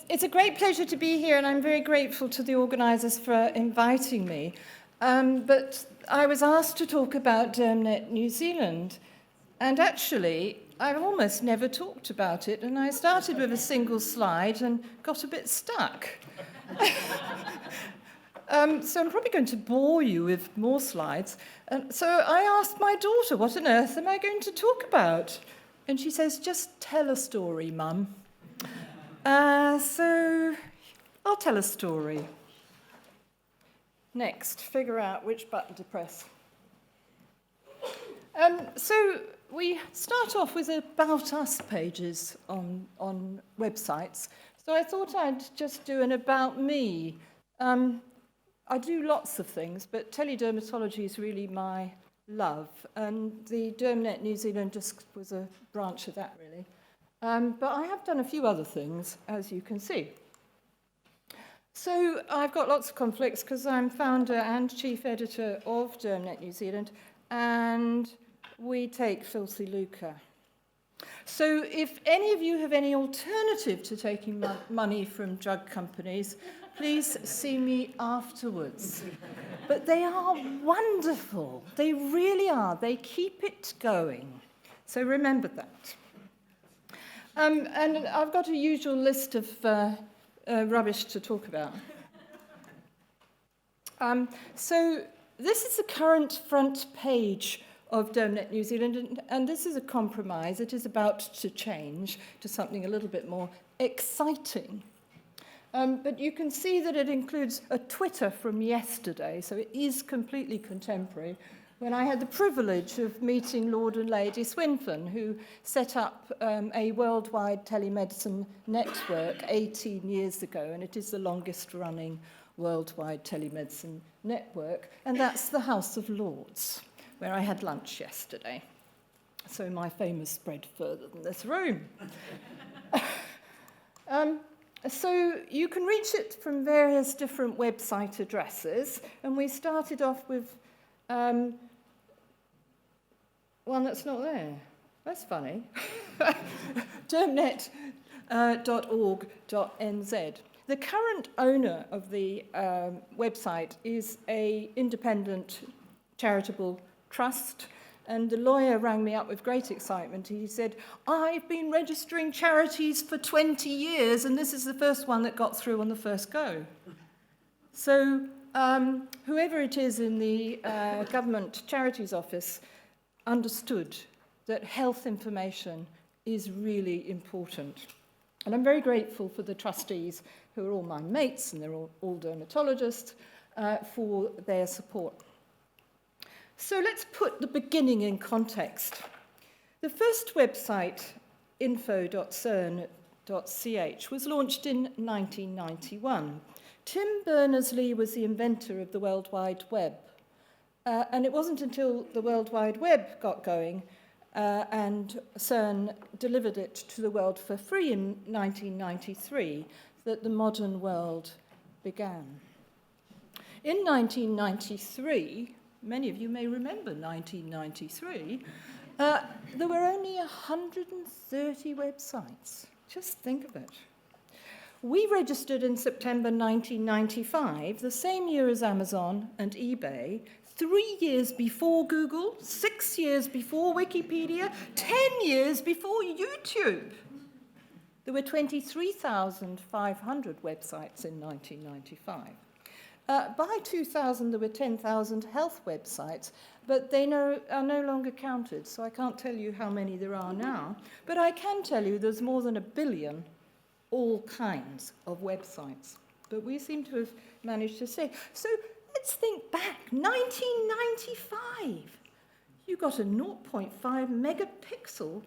It's a great pleasure to be here, and I'm very grateful to the organisers for inviting me. But I was asked to talk about DermNet New Zealand, and actually, I've almost never talked about it, and I started with a single slide and got a bit stuck. So I'm probably going to bore you with more slides. And so I asked my daughter, what on earth am I going to talk about? And she says, just tell a story, Mum. So I'll tell a story. Next, figure out which button to press. So we start off with About Us pages on websites. So I thought I'd just do an About Me. I do lots of things, but teledermatology is really my love. And the DermNet New Zealand just was a branch of that, really. But I have done a few other things, as you can see. So I've got lots of conflicts because I'm founder and chief editor of DermNet New Zealand, and we take filthy lucre. So if any of you have any alternative to taking money from drug companies, please see me afterwards. But they are wonderful. They really are. They keep it going. So remember that. And I've got a usual list of rubbish to talk about. So this is the current front page of DermNet New Zealand, and this is a compromise. It is about to change to something a little bit more exciting. But you can see that it includes a Twitter from yesterday, so it is completely contemporary, when I had the privilege of meeting Lord and Lady Swinfen, who set up a worldwide telemedicine network 18 years ago, and it is the longest-running worldwide telemedicine network, and that's the House of Lords, where I had lunch yesterday. So my fame has spread further than this room. So you can reach it from various different website addresses, and we started off with one that's not there. That's funny. dermnet.org.nz. The current owner of the website is an independent charitable trust, and the lawyer rang me up with great excitement. He said, I've been registering charities for 20 years, and this is the first one that got through on the first go. So whoever it is in the government charities office understood that health information is really important. And I'm very grateful for the trustees, who are all my mates, and they're all dermatologists, for their support. So let's put the beginning in context. The first website, info.cern.ch, was launched in 1991. Tim Berners-Lee was the inventor of the World Wide Web. And it wasn't until the World Wide Web got going and CERN delivered it to the world for free in 1993 that the modern world began. In 1993, many of you may remember 1993, there were only 130 websites. Just think of it. We registered in September 1995, the same year as Amazon and eBay, 3 years before Google, 6 years before Wikipedia, 10 years before YouTube. There were 23,500 websites in 1995. By 2000, there were 10,000 health websites, but they are no longer counted, so I can't tell you how many there are now. But I can tell you there's more than 1 billion all kinds of websites. But we seem to have managed to say. So let's think back. 1995. You got a 0.5 megapixel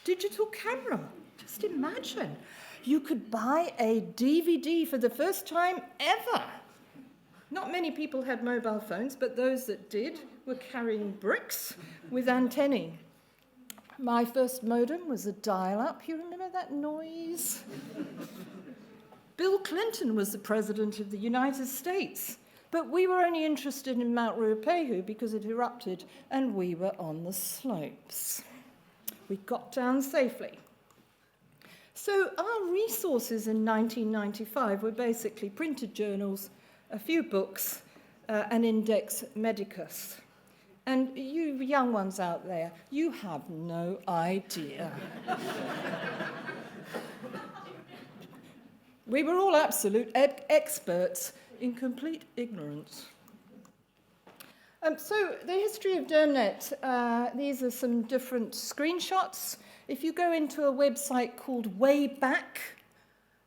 digital camera. Just imagine. You could buy a DVD for the first time ever. Not many people had mobile phones, but those that did were carrying bricks with antennae. My first modem was a dial-up. You remember that noise? Bill Clinton was the president of the United States, but we were only interested in Mount Ruapehu because it erupted and we were on the slopes. We got down safely. So our resources in 1995 were basically printed journals, a few books, an Index Medicus. And you young ones out there, you have no idea. We were all absolute experts in complete ignorance. So the history of DermNet, these are some different screenshots. If you go into a website called Wayback,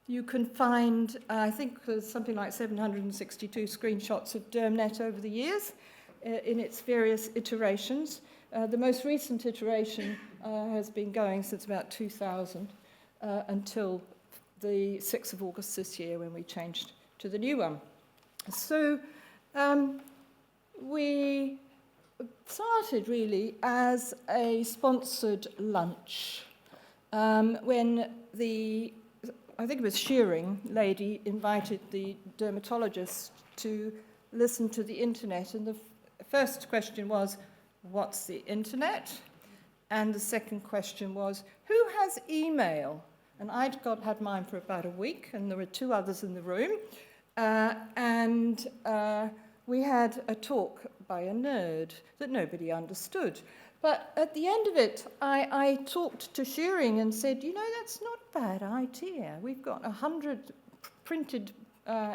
you can find, I think there's something like 762 screenshots of DermNet over the years in its various iterations. The most recent iteration has been going since about 2000 until the 6th of August this year when we changed to the new one. So we started really as a sponsored lunch when the, I think it was Shearing lady, invited the dermatologists to listen to the internet. And the first question was, what's the internet? And the second question was, who has email? And I'd had mine for about a week, and there were two others in the room. We had a talk by a nerd that nobody understood. But at the end of it, I talked to Shearing and said, you know, that's not a bad idea. We've got 100 printed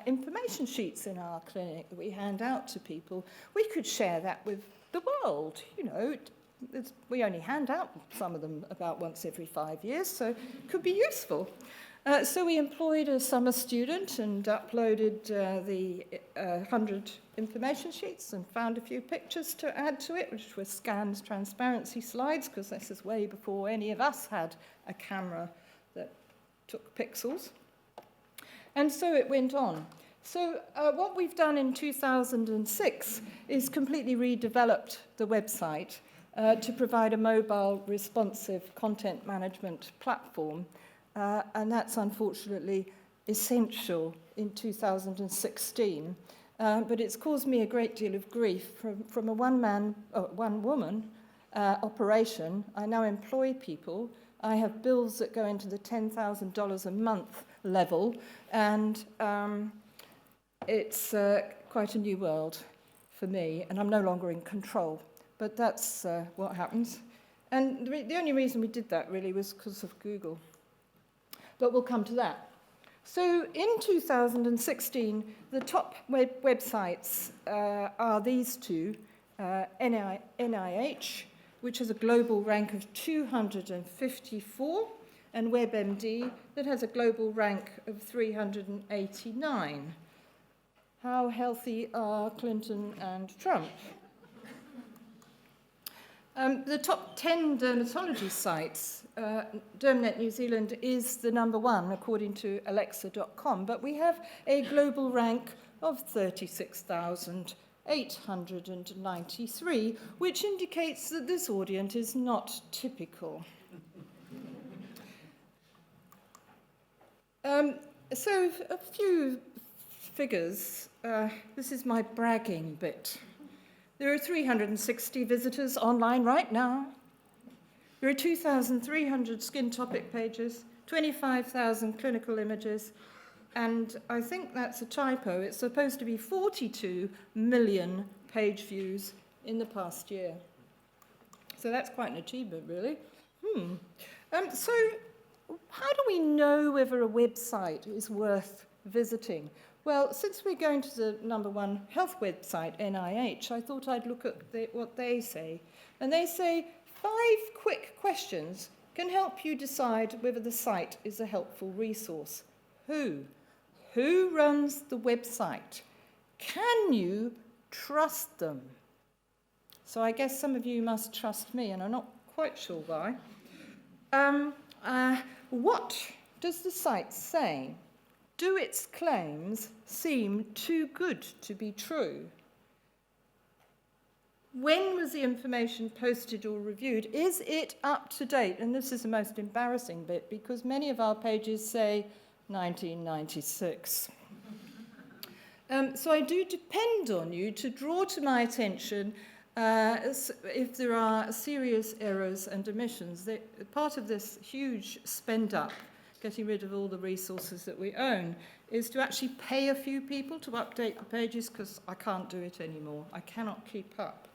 information sheets in our clinic that we hand out to people. We could share that with the world. You know, we only hand out some of them about once every 5 years, so it could be useful. So we employed a summer student and uploaded the 100 information sheets and found a few pictures to add to it, which were scanned transparency slides, because this is way before any of us had a camera that took pixels. And so it went on. So what we've done in 2006 is completely redeveloped the website to provide a mobile responsive content management platform. And that's unfortunately essential in 2016. But it's caused me a great deal of grief. From a one-woman operation, I now employ people. I have bills that go into the $10,000 a month level, and it's quite a new world for me, and I'm no longer in control. But that's what happens. And the only reason we did that really was because of Google. But we'll come to that. So in 2016, the top websites are these two, NIH, which has a global rank of 254, and WebMD, that has a global rank of 389. How healthy are Clinton and Trump? The top 10 dermatology sites, DermNet New Zealand is the number one according to Alexa.com, but we have a global rank of 36,893, which indicates that this audience is not typical. So a few figures. This is my bragging bit. There are 360 visitors online right now. There are 2,300 skin topic pages, 25,000 clinical images, and I think that's a typo. It's supposed to be 42 million page views in the past year. So that's quite an achievement, really. So how do we know whether a website is worth visiting? Well, since we're going to the number one health website, NIH, I thought I'd look at what they say. And they say 5 quick questions can help you decide whether the site is a helpful resource. Who? Who runs the website? Can you trust them? So I guess some of you must trust me, and I'm not quite sure why. What does the site say? Do its claims seem too good to be true? When was the information posted or reviewed? Is it up to date? And this is the most embarrassing bit, because many of our pages say 1996. So I do depend on you to draw to my attention if there are serious errors and omissions. Part of this huge spend up getting rid of all the resources that we own, is to actually pay a few people to update the pages, because I can't do it anymore. I cannot keep up.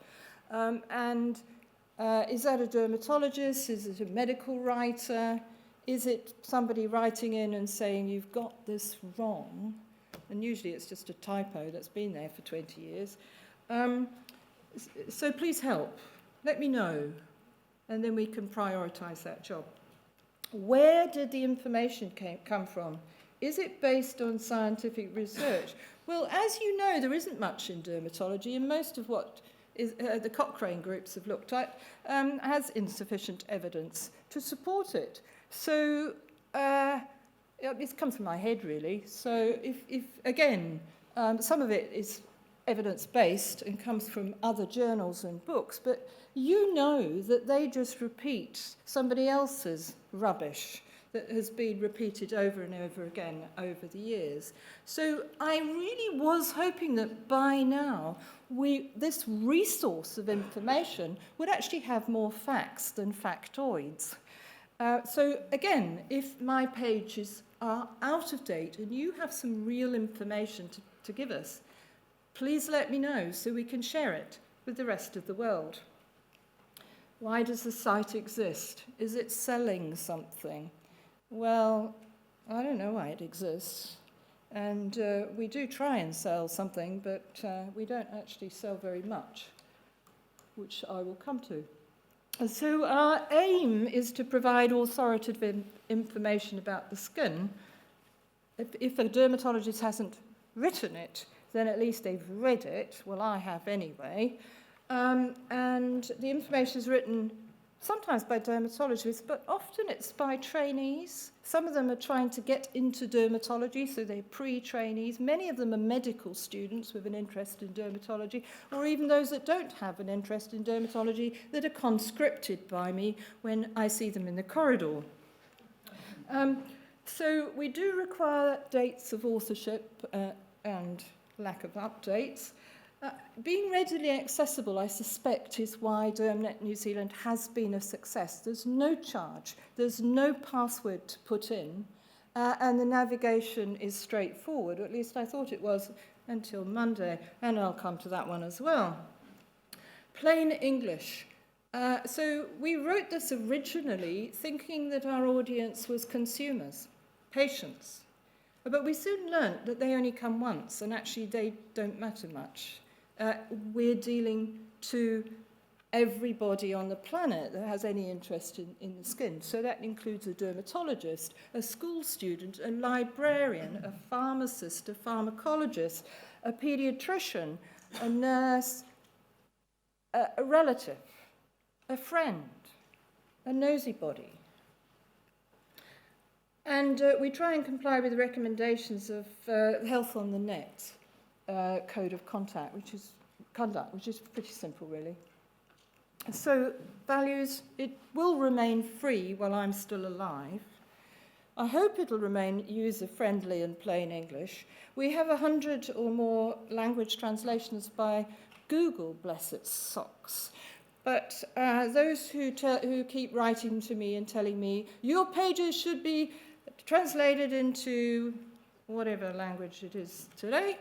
Is that a dermatologist? Is it a medical writer? Is it somebody writing in and saying, you've got this wrong? And usually it's just a typo that's been there for 20 years. So please help. Let me know. And then we can prioritize that job. Where did the information come from? Is it based on scientific research? Well, as you know, there isn't much in dermatology, and most of what the Cochrane groups have looked at has insufficient evidence to support it. So it's come from my head, really. So if again, some of it is evidence-based and comes from other journals and books, but you know that they just repeat somebody else's rubbish that has been repeated over and over again over the years. So I really was hoping that by now this resource of information would actually have more facts than factoids. So again, if my pages are out of date and you have some real information to give us, please let me know so we can share it with the rest of the world. Why does the site exist? Is it selling something? Well, I don't know why it exists. And we do try and sell something, but we don't actually sell very much, which I will come to. And so our aim is to provide authoritative information about the skin. If a dermatologist hasn't written it, then at least they've read it. Well, I have anyway. And the information is written sometimes by dermatologists, but often it's by trainees. Some of them are trying to get into dermatology, so they're pre-trainees. Many of them are medical students with an interest in dermatology, or even those that don't have an interest in dermatology that are conscripted by me when I see them in the corridor. So we do require dates of authorship and lack of updates. Being readily accessible, I suspect, is why DermNet New Zealand has been a success. There's no charge, there's no password to put in, and the navigation is straightforward, or at least I thought it was until Monday, and I'll come to that one as well. Plain English. So we wrote this originally thinking that our audience was consumers, patients. But we soon learnt that they only come once, and actually they don't matter much. We're dealing to everybody on the planet that has any interest in the skin. So that includes a dermatologist, a school student, a librarian, a pharmacist, a pharmacologist, a pediatrician, a nurse, a relative, a friend, a nosy body. And we try and comply with the recommendations of Health on the Net code of conduct, which is pretty simple, really. So values, it will remain free while I'm still alive. I hope it'll remain user-friendly and plain English. We have 100 or more language translations by Google, bless its socks. But those who keep writing to me and telling me, your pages should be translated into whatever language it is today,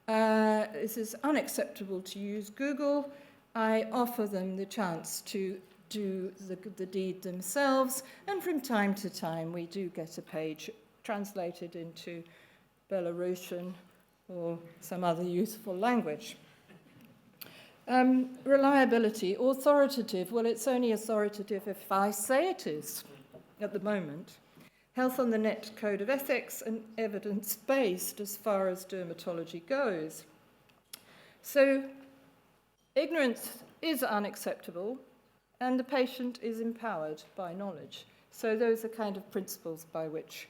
this is unacceptable to use Google. I offer them the chance to do the deed themselves, and from time to time we do get a page translated into Belarusian or some other useful language. Reliability, authoritative, well, it's only authoritative if I say it is at the moment. Health on the Net code of ethics and evidence-based as far as dermatology goes. So ignorance is unacceptable and the patient is empowered by knowledge. So those are kind of principles by which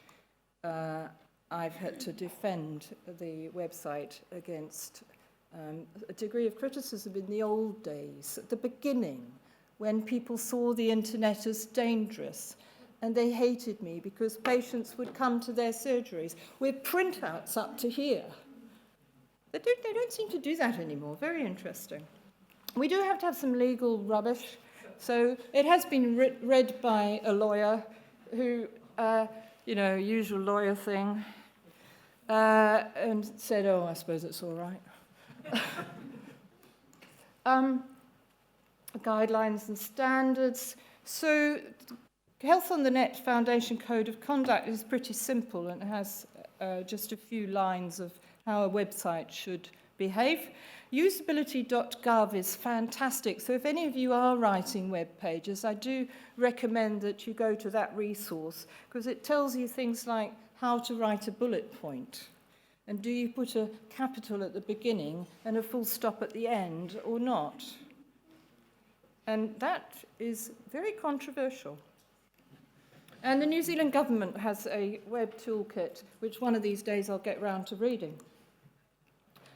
I've had to defend the website against a degree of criticism in the old days, at the beginning, when people saw the internet as dangerous. And they hated me because patients would come to their surgeries with printouts up to here. They don't seem to do that anymore. Very interesting. We do have to have some legal rubbish. So it has been read by a lawyer who usual lawyer thing, and said, oh, I suppose it's all right. Guidelines and standards. So Health on the Net Foundation Code of Conduct is pretty simple and has just a few lines of how a website should behave. Usability.gov is fantastic. So if any of you are writing web pages, I do recommend that you go to that resource because it tells you things like how to write a bullet point. And do you put a capital at the beginning and a full stop at the end or not? And that is very controversial. And the New Zealand government has a web toolkit, which one of these days I'll get round to reading.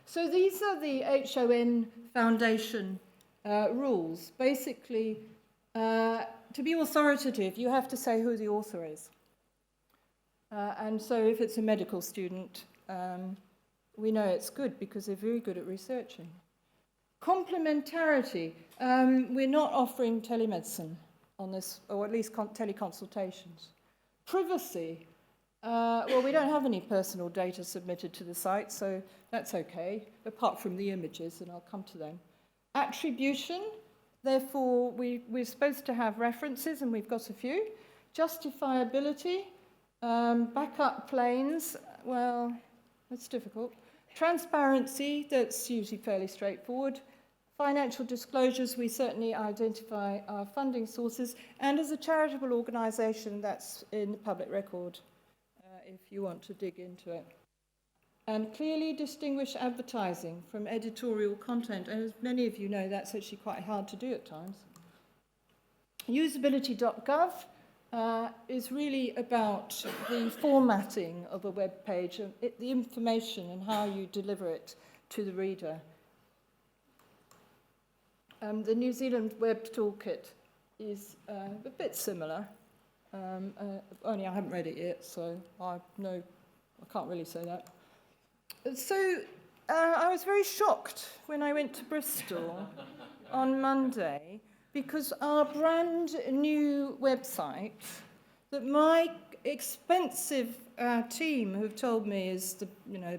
So these are the HON Foundation rules. Basically, to be authoritative, you have to say who the author is. And so if it's a medical student, we know it's good because they're very good at researching. Complementarity. We're not offering telemedicine on this, or at least teleconsultations. Privacy. Well, we don't have any personal data submitted to the site, so that's okay, apart from the images, and I'll come to them. Attribution. Therefore, we're supposed to have references, and we've got a few. Justifiability. Backup planes. Well, that's difficult. Transparency. That's usually fairly straightforward. Financial disclosures, we certainly identify our funding sources, and as a charitable organisation, that's in the public record, if you want to dig into it. And clearly distinguish advertising from editorial content, and as many of you know, that's actually quite hard to do at times. Usability.gov is really about the formatting of a web page, the information and how you deliver it to the reader. The New Zealand Web Toolkit is a bit similar, only I haven't read it yet, so I can't really say that. So I was very shocked when I went to Bristol on Monday because our brand new website that my expensive team have told me is the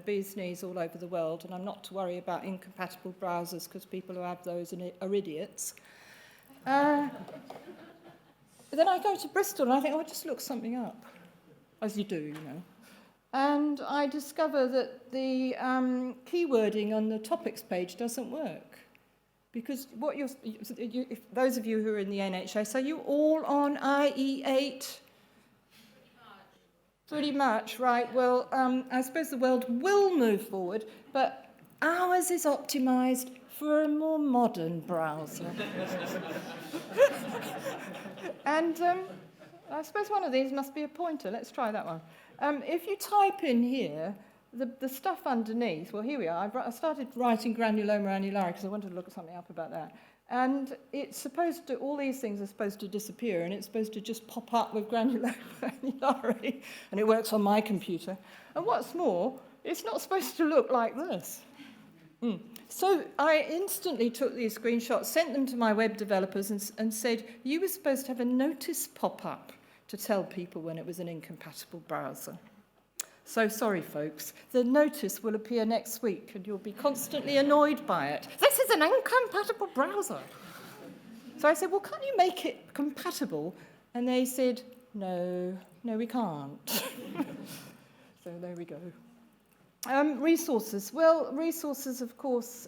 bee's knees all over the world, and I'm not to worry about incompatible browsers because people who have those are idiots. Then I go to Bristol and I think, I'll just look something up, as you do, And I discover that the keywording on the topics page doesn't work. Because if those of you who are in the NHS, are you all on IE8? Pretty much, right. Well, I suppose the world will move forward, but ours is optimised for a more modern browser. And I suppose one of these must be a pointer. Let's try that one. If you type in here, the stuff underneath, well, here we are. I started writing granuloma annulare because I wanted to look something up about that. And it's supposed to, all these things are supposed to disappear, and it's supposed to just pop up with granuloma annulare, and it works on my computer. And what's more, it's not supposed to look like this. So I instantly took these screenshots, sent them to my web developers, and said, you were supposed to have a notice pop up to tell people when it was an incompatible browser. So sorry, folks. The notice will appear next week, and you'll be constantly annoyed by it. This is an incompatible browser. So I said, well, can't you make it compatible? And they said, no, we can't. So there we go. Resources. Well, resources, of course,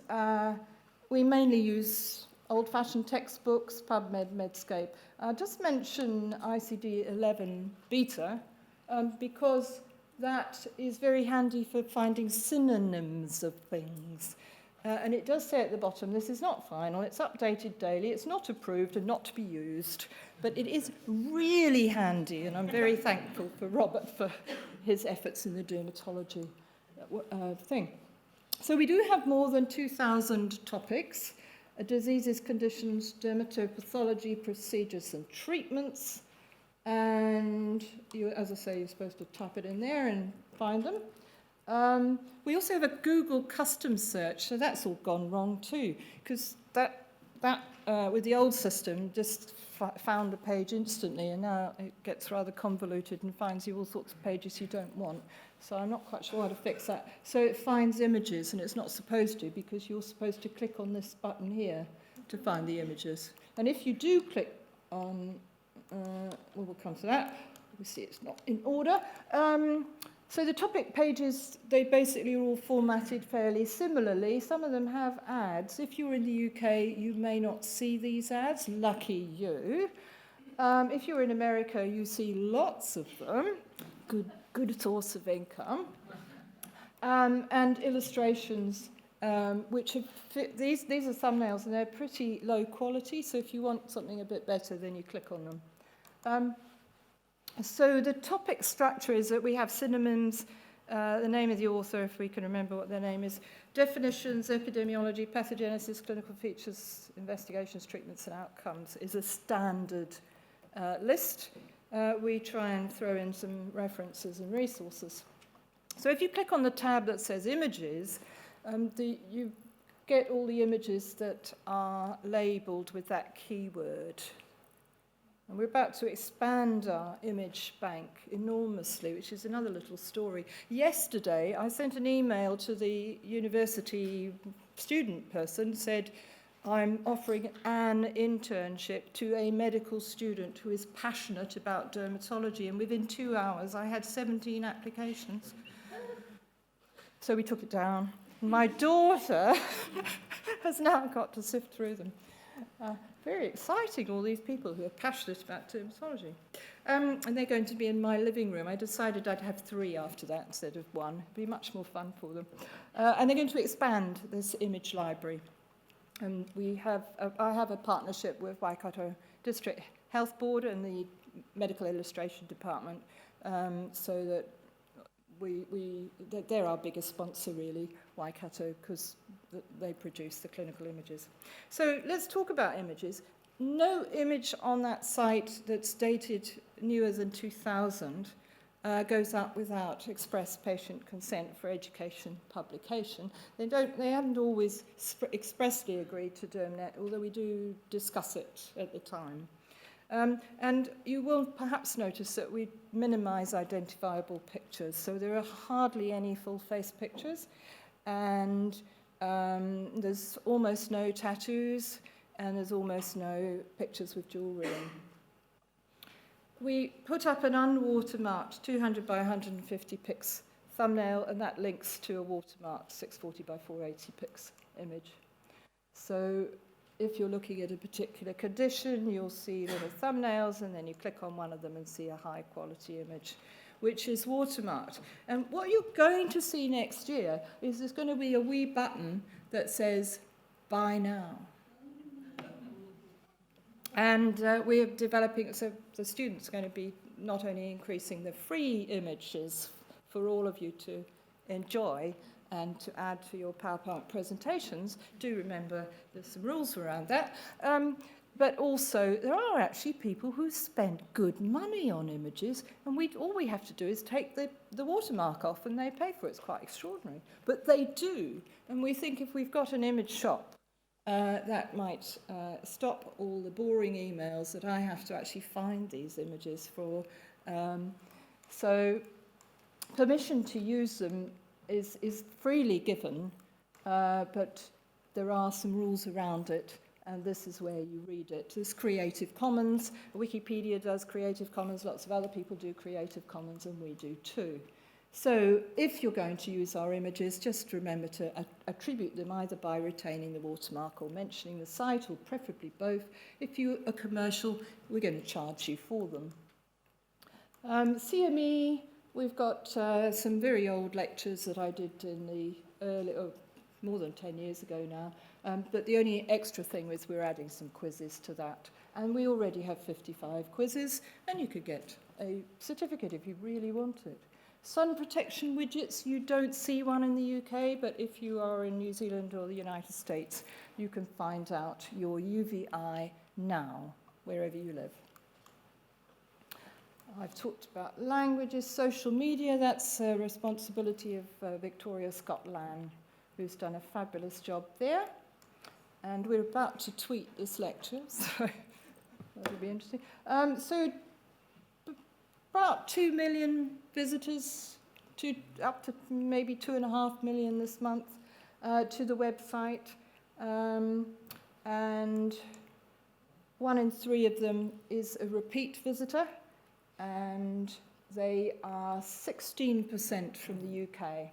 we mainly use old-fashioned textbooks, PubMed, Medscape. I'll just mention ICD-11 Beta, because that is very handy for finding synonyms of things. And it does say at the bottom, this is not final, it's updated daily, it's not approved and not to be used, but it is really handy, and I'm very thankful for Robert for his efforts in the dermatology thing. So we do have more than 2,000 topics, diseases, conditions, dermatopathology, procedures and treatments. And you, as I say, you're supposed to type it in there and find them. We also have a Google custom search, so that's all gone wrong too, because that that, with the old system, just found a page instantly, and now it gets rather convoluted and finds you all sorts of pages you don't want. So I'm not quite sure how to fix that. So it finds images, and it's not supposed to, because you're supposed to click on this button here to find the images. And if you do click on, we'll come to that. You see it's not in order. So the topic pages, they basically are all formatted fairly similarly. Some of them have ads. If you're in the UK, you may not see these ads. Lucky you. If you're in America, you see lots of them. Good source of income. And illustrations, which have these are thumbnails, and they're pretty low quality. So if you want something a bit better, then you click on them. So the topic structure is that we have synonyms, the name of the author, if we can remember what their name is, definitions, epidemiology, pathogenesis, clinical features, investigations, treatments, and outcomes is a standard list. We try and throw in some references and resources. So if you click on the tab that says images, you get all the images that are labelled with that keyword. And we're about to expand our image bank enormously, which is another little story. Yesterday, I sent an email to the university student person, said, I'm offering an internship to a medical student who is passionate about dermatology. And within 2 hours, I had 17 applications. So we took it down. My daughter has now got to sift through them. Very exciting, all these people who are passionate about dermatology. And they're going to be in my living room. I decided I'd have 3 after that instead of 1. It'd be much more fun for them. And they're going to expand this image library. And I have a partnership with Waikato District Health Board and the Medical Illustration Department, so that they're our biggest sponsor, really, Waikato, because they produce the clinical images. So let's talk about images. No image on that site that's dated newer than 2000 goes up without express patient consent for education publication. They haven't always expressly agreed to DermNet, although we do discuss it at the time. And you will perhaps notice that we minimize identifiable pictures, so there are hardly any full-face pictures, and there's almost no tattoos, and there's almost no pictures with jewelry in. We put up an unwatermarked 200 by 150 pix thumbnail, and that links to a watermarked 640 by 480 pix image. So if you're looking at a particular condition, you'll see little thumbnails, and then you click on one of them and see a high-quality image, which is watermarked. And what you're going to see next year is there's going to be a wee button that says, buy now. And we're developing, so the students are going to be not only increasing the free images for all of you to enjoy and to add to your PowerPoint presentations. Do remember there's some rules around that. But also, there are actually people who spend good money on images, and all we have to do is take the watermark off, and they pay for it. It's quite extraordinary. But they do, and we think if we've got an image shop, that might stop all the boring emails that I have to actually find these images for. So permission to use them is freely given, but there are some rules around it, and this is where you read it. There's Creative Commons. Wikipedia does Creative Commons. Lots of other people do Creative Commons, and we do too. So if you're going to use our images, just remember to attribute them either by retaining the watermark or mentioning the site, or preferably both. If you're a commercial, we're going to charge you for them. CME, we've got some very old lectures that I did in the early, more than 10 years ago now, but the only extra thing is we're adding some quizzes to that. And we already have 55 quizzes, and you could get a certificate if you really want it. Sun protection widgets, you don't see one in the UK, but if you are in New Zealand or the United States, you can find out your UVI now, wherever you live. I've talked about languages, social media. That's a responsibility of Victoria Scott Lamb, who's done a fabulous job there. and we're about to tweet this lecture, so that'll be interesting. About 2 million visitors, up to maybe 2.5 million this month to the website, and 1 in 3 of them is a repeat visitor, and they are 16% from the UK.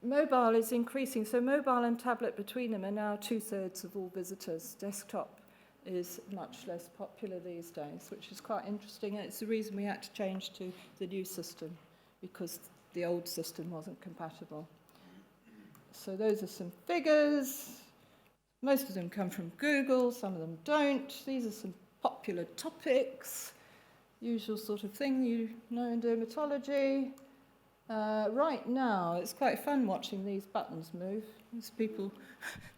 Mobile is increasing, so mobile and tablet between them are now 2/3 of all visitors. Desktop is much less popular these days, which is quite interesting, and it's the reason we had to change to the new system, because the old system wasn't compatible. So those are some figures. Most of them come from Google, some of them don't. These are some popular topics, usual sort of thing you know in dermatology. Right now, it's quite fun watching these buttons move. These people,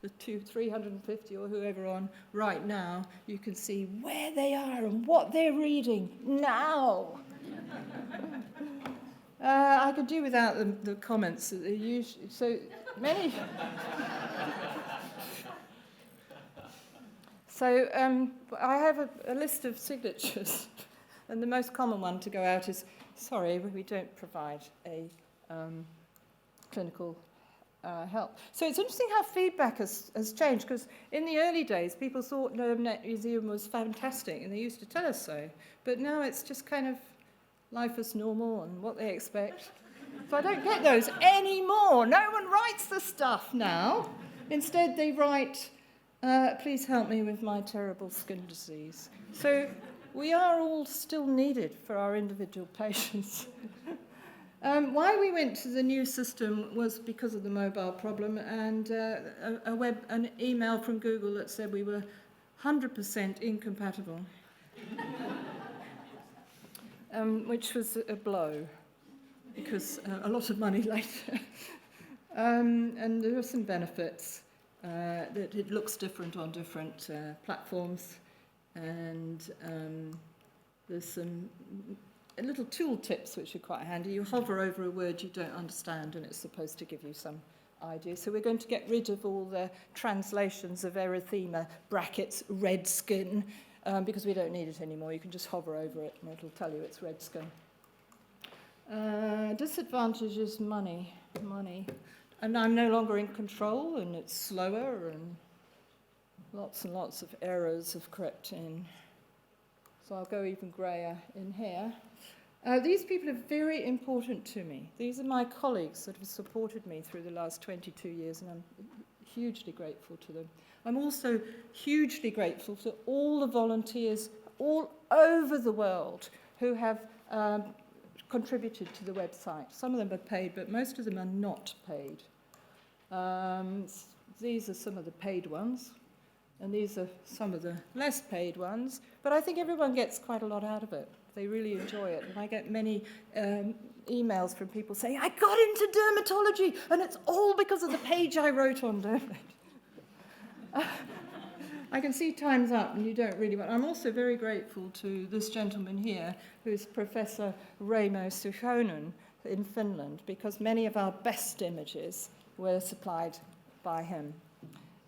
the 350 or whoever on right now, you can see where they are and what they're reading now. I could do without the comments. So many. So I have a list of signatures, and the most common one to go out is, sorry, we don't provide a clinical help. So it's interesting how feedback has changed, because in the early days, people thought DermNet Museum was fantastic, and they used to tell us so. But now it's just kind of life as normal and what they expect. So I don't get those anymore. No one writes the stuff now. Instead, they write, please help me with my terrible skin disease. So we are all still needed for our individual patients. Why we went to the new system was because of the mobile problem, and an email from Google that said we were 100% incompatible, which was a blow, because a lot of money later. And there are some benefits, that it looks different on different platforms, and there's some little tool tips which are quite handy. You hover over a word you don't understand, and it's supposed to give you some idea. So we're going to get rid of all the translations of erythema, brackets, red skin, because we don't need it anymore. You can just hover over it, and it'll tell you it's red skin. Disadvantage is money. And I'm no longer in control, and it's slower, and lots of errors have crept in. So I'll go even grayer in here. These people are very important to me. These are my colleagues that have supported me through the last 22 years, and I'm hugely grateful to them. I'm also hugely grateful to all the volunteers all over the world who have contributed to the website. Some of them are paid, but most of them are not paid. These are some of the paid ones, and these are some of the less paid ones, but I think everyone gets quite a lot out of it. They really enjoy it, and I get many emails from people saying, I got into dermatology, and it's all because of the page I wrote on DermNet. I can see time's up, and you don't really want... I'm also very grateful to this gentleman here, who's Professor Raimo Suhonen in Finland, because many of our best images were supplied by him.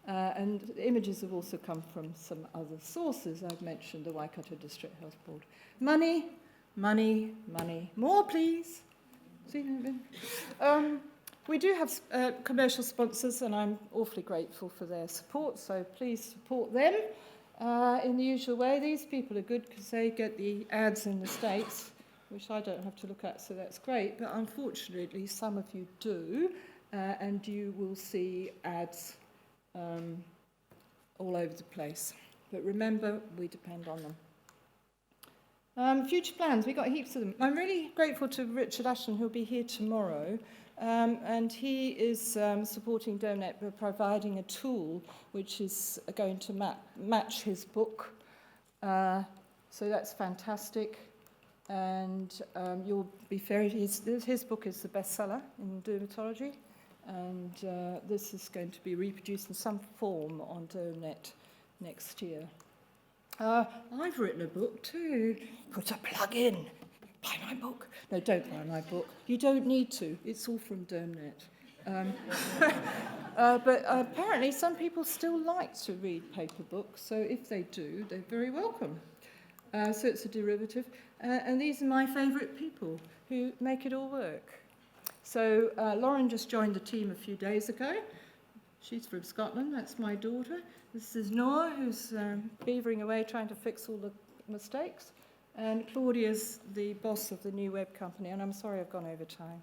And the images have also come from some other sources. I've mentioned the Waikato District Health Board. Money. More, please. We do have commercial sponsors, and I'm awfully grateful for their support, so please support them in the usual way. These people are good because they get the ads in the States, which I don't have to look at, so that's great. But unfortunately, some of you do, and you will see ads all over the place. But remember, we depend on them. Future plans, we've got heaps of them. I'm really grateful to Richard Ashton, who'll be here tomorrow, and he is supporting DermNet by providing a tool which is going to match his book. So that's fantastic. And you'll be his book is the bestseller in dermatology. And this is going to be reproduced in some form on DermNet next year. I've written a book too. Put a plug in. Buy my book. No, don't buy my book. You don't need to. It's all from DermNet. But apparently some people still like to read paper books, so if they do, they're very welcome. So it's a derivative. And these are my favourite people who make it all work. So Lauren just joined the team a few days ago. She's from Scotland, that's my daughter. This is Noah, who's beavering away trying to fix all the mistakes. And Claudia's the boss of the new web company, and I'm sorry I've gone over time.